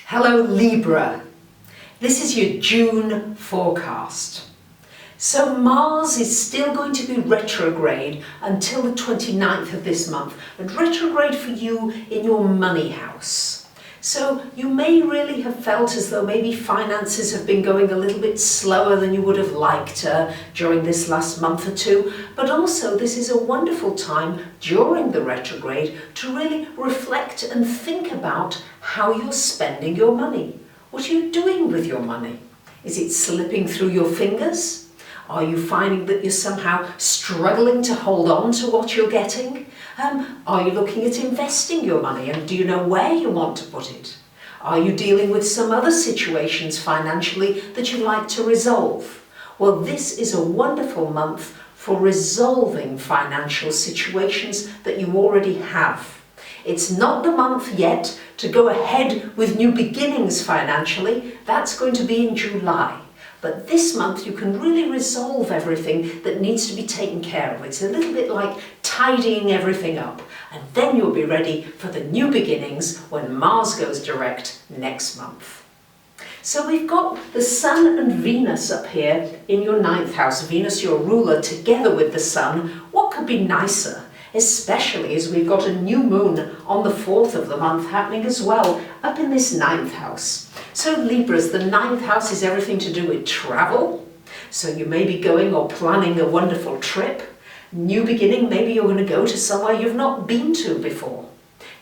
Hello Libra, this is your June forecast. So Mars is still going to be retrograde until the 29th of this month, and retrograde for you in your money house. So you may really have felt as though maybe finances have been going a little bit slower than you would have liked during this last month or two, but also this is a wonderful time during the retrograde to really reflect and think about how you're spending your money. What are you doing with your money? Is it slipping through your fingers? Are you finding that you're somehow struggling to hold on to what you're getting? Are you looking at investing your money, and do you know where you want to put it? Are you dealing with some other situations financially that you'd like to resolve? Well, this is a wonderful month for resolving financial situations that you already have. It's not the month yet to go ahead with new beginnings financially. That's going to be in July. But this month you can really resolve everything that needs to be taken care of. It's a little bit like tidying everything up, and then you'll be ready for the new beginnings when Mars goes direct next month. So we've got the Sun and Venus up here in your 9th house. Venus, your ruler, together with the Sun. What could be nicer? Especially as we've got a new moon on the 4th of the month happening as well, up in this 9th house. So Libras, the 9th house is everything to do with travel. So you may be going or planning a wonderful trip. New beginning, maybe you're going to go to somewhere you've not been to before.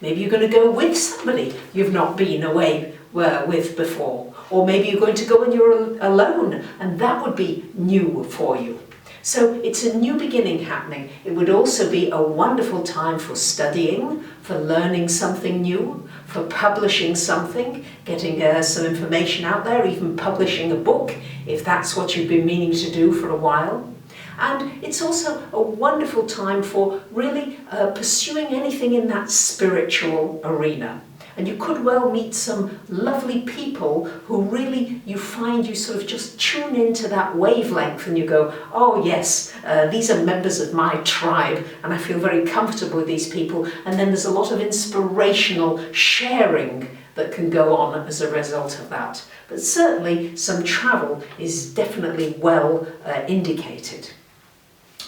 Maybe you're going to go with somebody you've not been away with before. Or maybe you're going to go and you're alone, and that would be new for you. So it's a new beginning happening. It would also be a wonderful time for studying, for learning something new, for publishing something, getting some information out there, even publishing a book, if that's what you've been meaning to do for a while. And it's also a wonderful time for really pursuing anything in that spiritual arena. And you could well meet some lovely people who really you find you sort of just tune into that wavelength and you go, oh yes, these are members of my tribe and I feel very comfortable with these people. And then there's a lot of inspirational sharing that can go on as a result of that. But certainly some travel is definitely well indicated.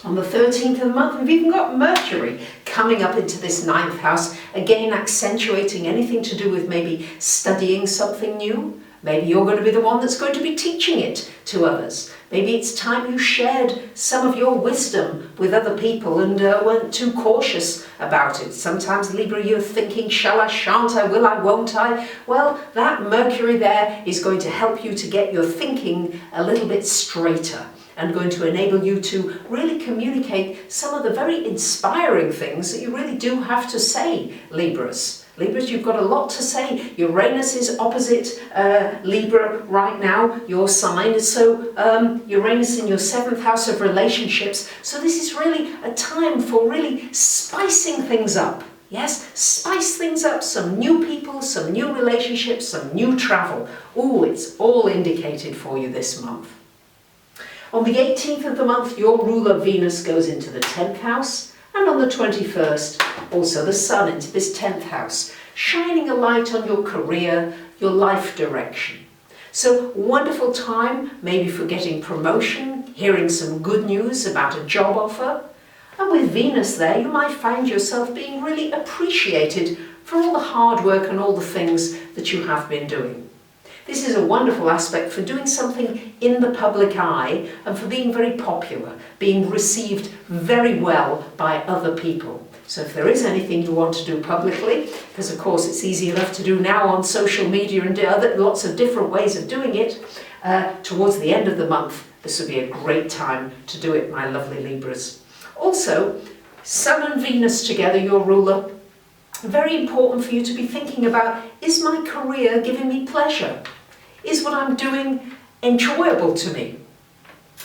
On the 13th of the month, we've even got Mercury coming up into this 9th house, again accentuating anything to do with maybe studying something new. Maybe you're going to be the one that's going to be teaching it to others. Maybe it's time you shared some of your wisdom with other people and weren't too cautious about it. Sometimes, Libra, you're thinking, shall I, shan't I, will I, won't I? Well, that Mercury there is going to help you to get your thinking a little bit straighter, and going to enable you to really communicate some of the very inspiring things that you really do have to say, Libras. Libras, you've got a lot to say. Uranus is opposite Libra right now, your sign. So Uranus in your 7th house of relationships. So this is really a time for really spicing things up. Yes, spice things up, some new people, some new relationships, some new travel. Ooh, it's all indicated for you this month. On the 18th of the month, your ruler Venus goes into the 10th house, and on the 21st, also the Sun into this 10th house, shining a light on your career, your life direction. So wonderful time, maybe for getting promotion, hearing some good news about a job offer. And with Venus there, you might find yourself being really appreciated for all the hard work and all the things that you have been doing. This is a wonderful aspect for doing something in the public eye and for being very popular, being received very well by other people. So if there is anything you want to do publicly, because of course it's easy enough to do now on social media and lots of different ways of doing it, towards the end of the month, this would be a great time to do it, my lovely Libras. Also, Sun and Venus together, your ruler, very important for you to be thinking about, is my career giving me pleasure? Is what I'm doing enjoyable to me?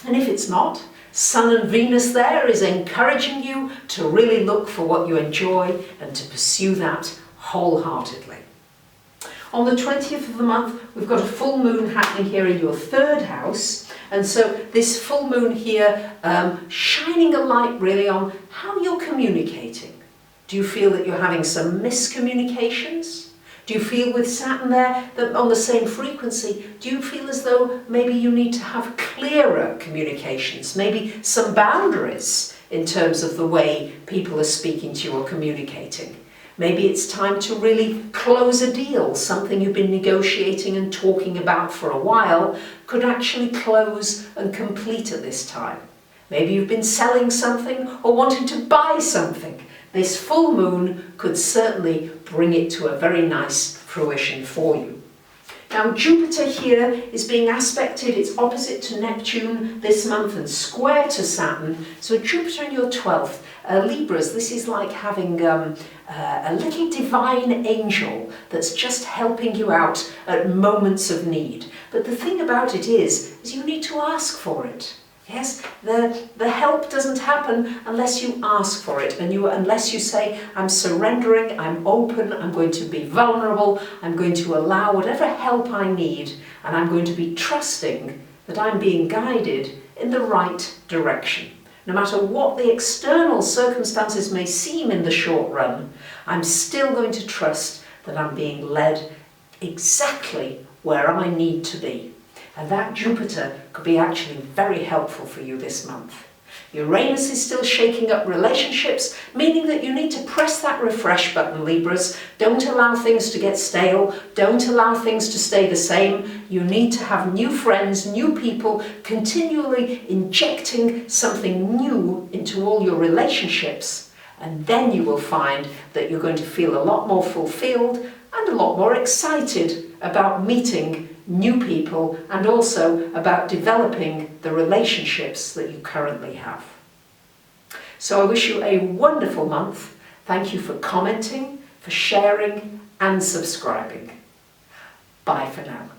And if it's not, Sun and Venus there is encouraging you to really look for what you enjoy and to pursue that wholeheartedly. On the 20th of the month, we've got a full moon happening here in your 3rd house. And so this full moon here, shining a light really on how you're communicating. Do you feel that you're having some miscommunications? Do Do you feel with Saturn there that on the same frequency, do you feel as though maybe you need to have clearer communications, maybe some boundaries in terms of the way people are speaking to you or communicating? Maybe it's time to really close a deal. Something you've been negotiating and talking about for a while could actually close and complete at this time. Maybe you've been selling something or wanting to buy something. This full moon could certainly bring it to a very nice fruition for you. Now Jupiter here is being aspected, it's opposite to Neptune this month and square to Saturn. So Jupiter in your 12th, Libras, this is like having a little divine angel that's just helping you out at moments of need. But the thing about it is you need to ask for it. Yes, the help doesn't happen unless you ask for it, and unless you say, I'm surrendering, I'm open, I'm going to be vulnerable, I'm going to allow whatever help I need, and I'm going to be trusting that I'm being guided in the right direction. No matter what the external circumstances may seem in the short run, I'm still going to trust that I'm being led exactly where I need to be. And that Jupiter could be actually very helpful for you this month. Uranus is still shaking up relationships, meaning that you need to press that refresh button, Libras. Don't allow things to get stale. Don't allow things to stay the same. You need to have new friends, new people, continually injecting something new into all your relationships. And then you will find that you're going to feel a lot more fulfilled and a lot more excited about meeting new people and also about developing the relationships that you currently have. So I wish you a wonderful month. Thank you for commenting, for sharing and subscribing. Bye for now.